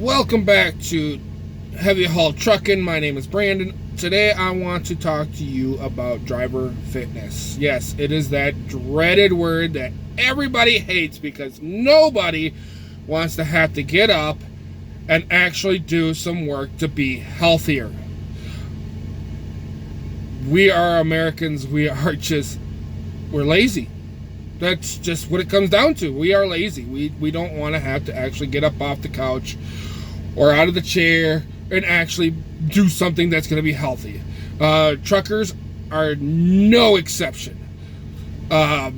Welcome back to Heavy Haul Trucking. My name is Brandon. Today I want to talk to you about driver fitness. Yes, it is that dreaded word that everybody hates because nobody wants to have to get up and actually do some work to be healthier. We are Americans. We're lazy. That's just what it comes down to. We are lazy. We don't want to have to actually get up off the couch or out of the chair and actually do something that's going to be healthy. Truckers are no exception. A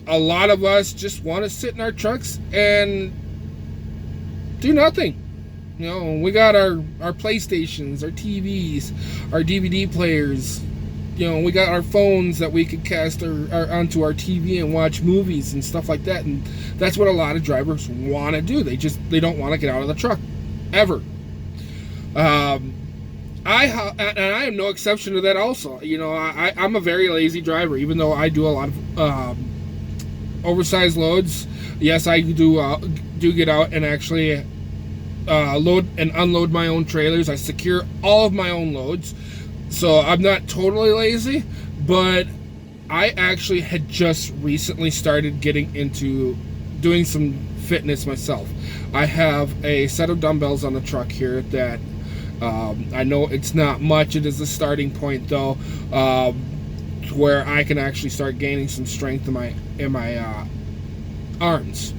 lot of us just want to sit in our trucks and do nothing. You know, we got our PlayStations, our TVs, our DVD players. You know, we got our phones that we could cast onto our TV and watch movies and stuff like that. And that's what a lot of drivers want to do. They don't want to get out of the truck, ever. I am no exception to that also. You know, I'm a very lazy driver, even though I do a lot of oversized loads. Yes, I do get out and actually load and unload my own trailers. I secure all of my own loads. So I'm not totally lazy, but I actually had just recently started getting into doing some fitness myself. I have a set of dumbbells on the truck here that I know it's not much. It is a starting point though, where I can actually start gaining some strength in my arms.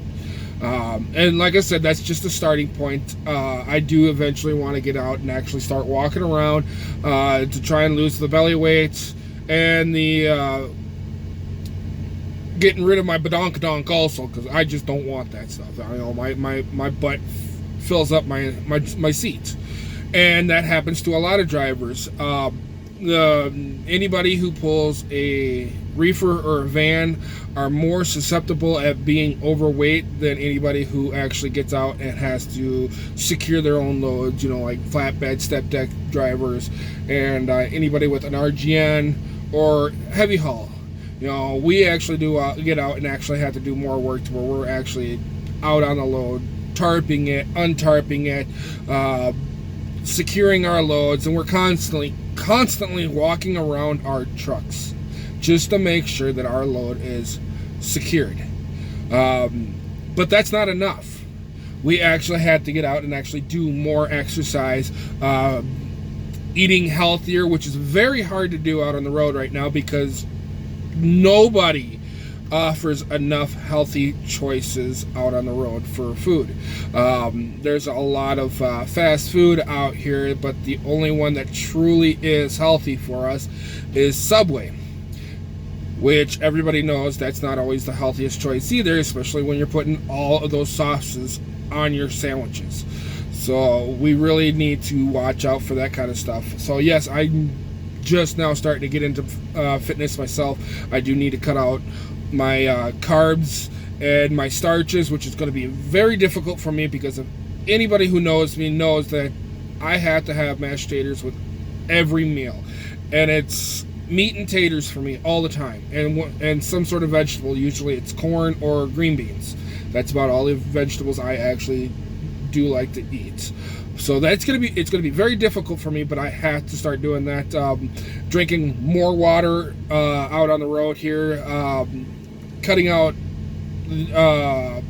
And like I said, that's just a starting point. I do eventually want to get out and actually start walking around to try and lose the belly weight and the getting rid of my badonkadonk also, because I just don't want that stuff. I know my butt fills up my seat, and that happens to a lot of drivers. Anybody who pulls a reefer or a van are more susceptible at being overweight than anybody who actually gets out and has to secure their own loads, you know, like flatbed, step deck drivers, and anybody with an RGN or heavy haul. You know, we actually do get out and actually have to do more work to where we're actually out on the load, tarping it, untarping it, securing our loads, and we're constantly walking around our trucks just to make sure that our load is secured. But that's not enough. We actually had to get out and actually do more exercise, eating healthier, which is very hard to do out on the road right now because nobody offers enough healthy choices out on the road for food. There's a lot of fast food out here, but the only one that truly is healthy for us is Subway, which everybody knows that's not always the healthiest choice either, especially when you're putting all of those sauces on your sandwiches. So we really need to watch out for that kind of stuff. So yes, I'm just now starting to get into fitness myself. I do need to cut out my carbs and my starches, which is going to be very difficult for me because if anybody who knows me knows that I have to have mashed taters with every meal, and it's meat and taters for me all the time, and some sort of vegetable. Usually it's corn or green beans. That's about all the vegetables I actually do like to eat. So it's gonna be very difficult for me, but I have to start doing that. Drinking more water out on the road here, cutting out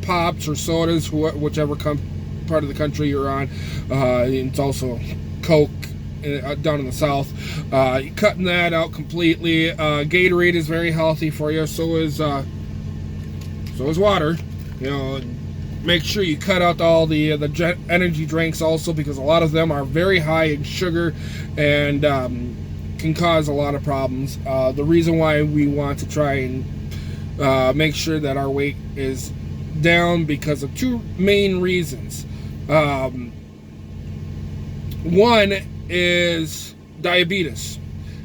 pops or sodas, whichever part of the country you're on. It's also Coke down in the south. Cutting that out completely. Gatorade is very healthy for you. So is water. You know, make sure you cut out all the energy drinks also, because a lot of them are very high in sugar and can cause a lot of problems. The reason why we want to try and make sure that our weight is down because of two main reasons. One is diabetes.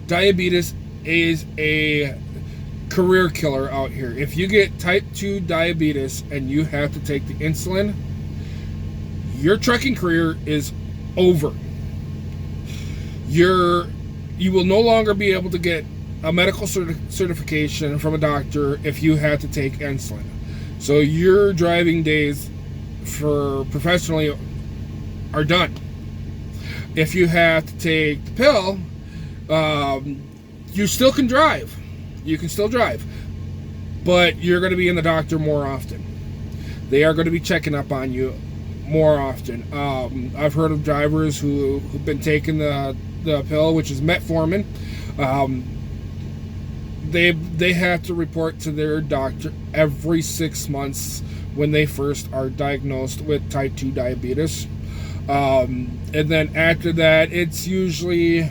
Diabetes is a career killer out here. If you get type 2 diabetes and you have to take the insulin, your trucking career is over. You will no longer be able to get a medical certification from a doctor if you have to take insulin. So your driving days for professionally are done. If you have to take the pill, you still can drive. You can still drive. But you're going to be in the doctor more often. They are going to be checking up on you more often. I've heard of drivers who've been taking the pill, which is metformin. They have to report to their doctor every 6 months when they first are diagnosed with type 2 diabetes. And then after that, it's usually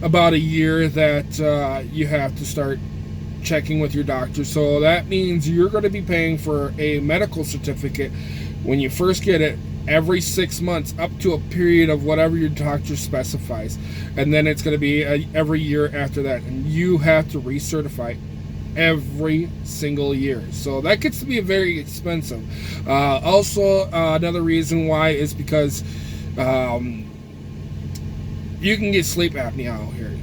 about a year that you have to start checking with your doctor. So that means you're going to be paying for a medical certificate when you first get it every 6 months up to a period of whatever your doctor specifies. And then it's going to be every year after that. And you have to recertify every single year. So that gets to be very expensive. Also, another reason why is because you can get sleep apnea out here.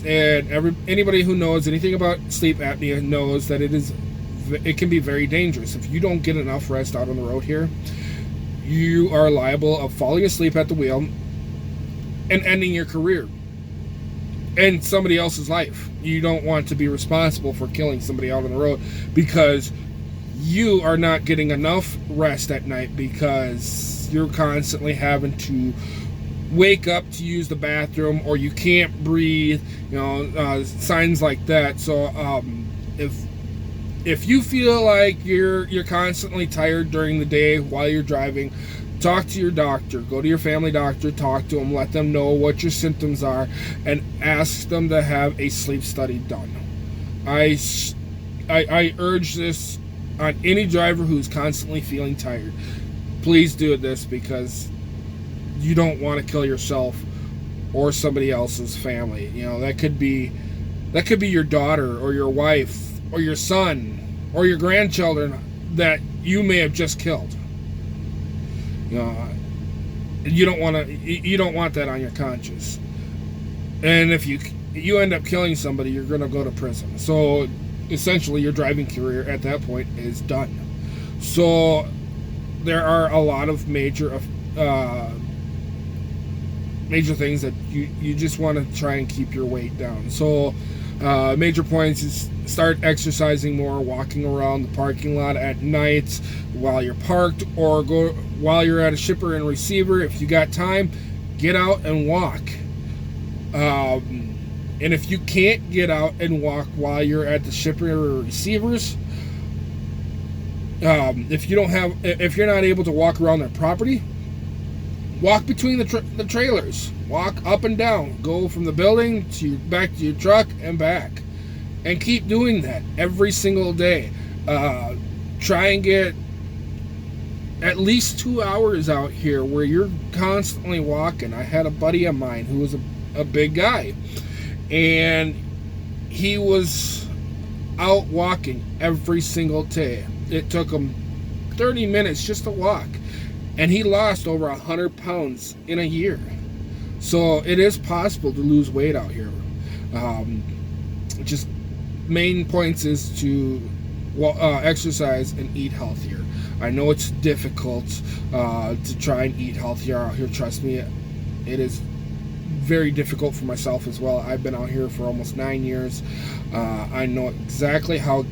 And anybody who knows anything about sleep apnea knows that it can be very dangerous. If you don't get enough rest out on the road here, you are liable of falling asleep at the wheel and ending your career and somebody else's life. You don't want to be responsible for killing somebody out on the road because you are not getting enough rest at night because you're constantly having to wake up to use the bathroom, or you can't breathe, signs like that. So if you feel like you're constantly tired during the day while you're driving, talk to your doctor. Go to your family doctor, talk to them, let them know what your symptoms are, and ask them to have a sleep study done. I urge this on any driver who's constantly feeling tired. Please do this because you don't want to kill yourself or somebody else's family. That could be your daughter or your wife or your son or your grandchildren that you may have just killed. You don't want that on your conscience. And if you end up killing somebody, you're going to go to prison. So essentially your driving career at that point is done. So there are a lot of major things that you just want to try and keep your weight down. So major points is start exercising more, walking around the parking lot at night while you're parked, or go while you're at a shipper and receiver. If you got time, get out and walk. And if you can't get out and walk while you're at the shipper or receivers, if you're not able to walk around their property, walk between the trailers. Walk up and down. Go from the building back to your truck and back. And keep doing that every single day. Try and get at least 2 hours out here where you're constantly walking. I had a buddy of mine who was a big guy. And he was out walking every single day. It took him 30 minutes just to walk. And he lost over 100 pounds in a year. So it is possible to lose weight out here. Just main points is to exercise and eat healthier. I know it's difficult to try and eat healthier out here. Trust me, it is very difficult for myself as well. I've been out here for almost 9 years. I know exactly how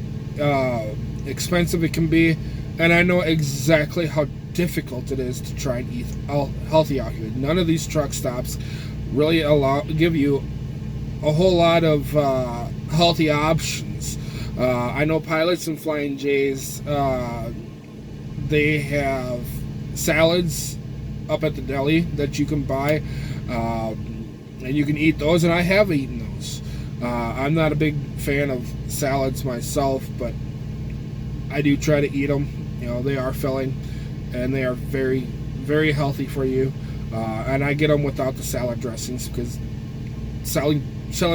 expensive it can be, and I know exactly how difficult it is to try and eat healthy out here. None of these truck stops really give you a whole lot of healthy options. I know Pilots and Flying J's, they have salads up at the deli that you can buy, and you can eat those, and I have eaten those. I'm not a big fan of salads myself, but I do try to eat them. They are filling, and they are very, very healthy for you. And I get them without the salad dressings because salad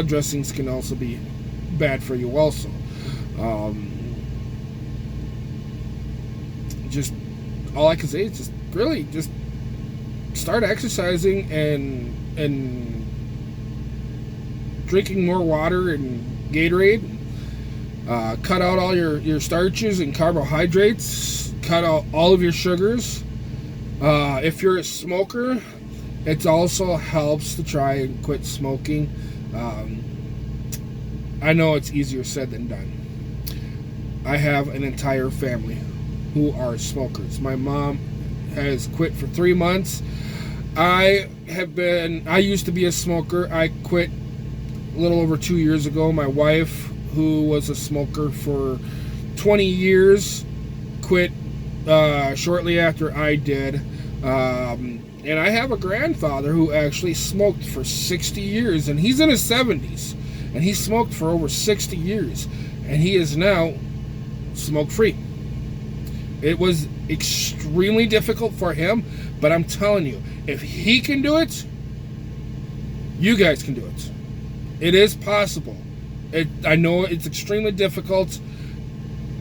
dressings can also be bad for you also. Just all I can say is just start exercising and drinking more water and Gatorade. Cut out all your starches and carbohydrates. Cut out all of your sugars. If you're a smoker, it also helps to try and quit smoking. I know it's easier said than done. I have an entire family who are smokers. My mom has quit for 3 months. I used to be a smoker. I quit a little over 2 years ago. My wife, who was a smoker for 20 years, quit shortly after I did. And I have a grandfather who actually smoked for 60 years, and he's in his 70s, and he smoked for over 60 years, and he is now smoke-free. It was extremely difficult for him, but I'm telling you, if he can do it, you guys can do it. It is possible. I know it's extremely difficult,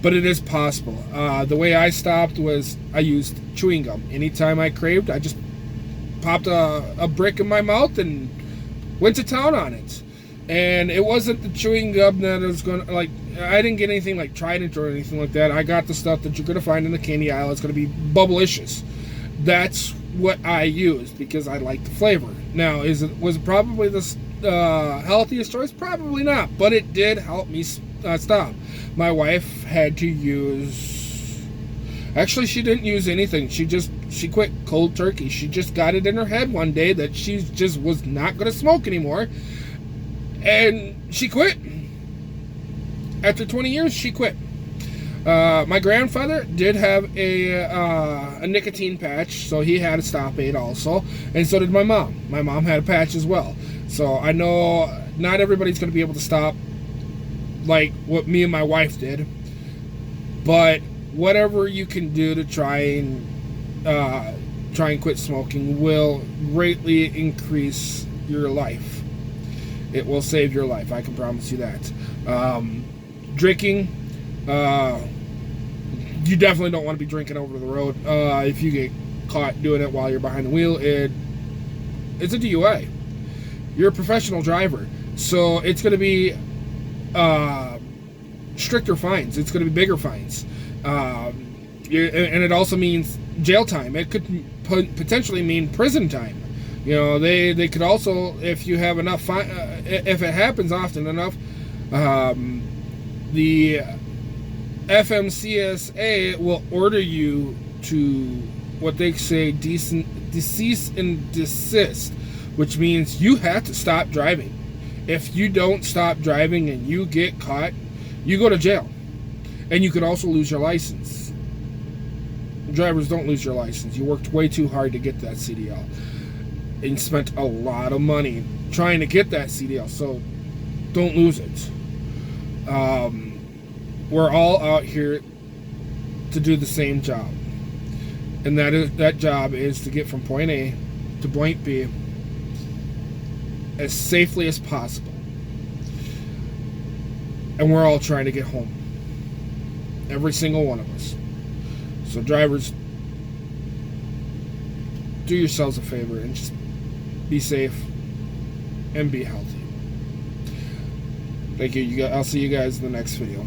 but it is possible. The way I stopped was I used chewing gum. Anytime I craved, I just popped a brick in my mouth and went to town on it. And it wasn't the chewing gum that I was going to, like, I didn't get anything like Trident or anything like that. I got the stuff that you're going to find in the candy aisle. It's going to be Bubblicious. That's what I used because I like the flavor. Now, was it probably the healthiest choice? Probably not, but it did help me stop. My wife had to use, actually she didn't use anything. She quit cold turkey. She just got it in her head one day that she just was not going to smoke anymore, and she quit. After 20 years, she quit. My grandfather did have a nicotine patch, so he had a stop aid also, and so did my mom. My mom had a patch as well. So I know not everybody's going to be able to stop like what me and my wife did, but whatever you can do to try and quit smoking will greatly increase your life. It will save your life. I can promise you that. Drinking, you definitely don't want to be drinking over the road. If you get caught doing it while you're behind the wheel, it's a DUI. You're a professional driver, so it's going to be stricter fines. It's going to be bigger fines, and it also means jail time. It could potentially mean prison time. You know, they could also, if you have enough if it happens often enough, the FMCSA will order you to what they say cease and desist, which means you have to stop driving. If you don't stop driving and you get caught, you go to jail, and you could also lose your license. Drivers don't lose your license. You worked way too hard to get that CDL and spent a lot of money trying to get that CDL, so don't lose it. We're all out here to do the same job, and that job is to get from point A to point B as safely as possible. And we're all trying to get home, every single one of us. So drivers, do yourselves a favor and just be safe and be healthy. Thank you. I'll see you guys in the next video.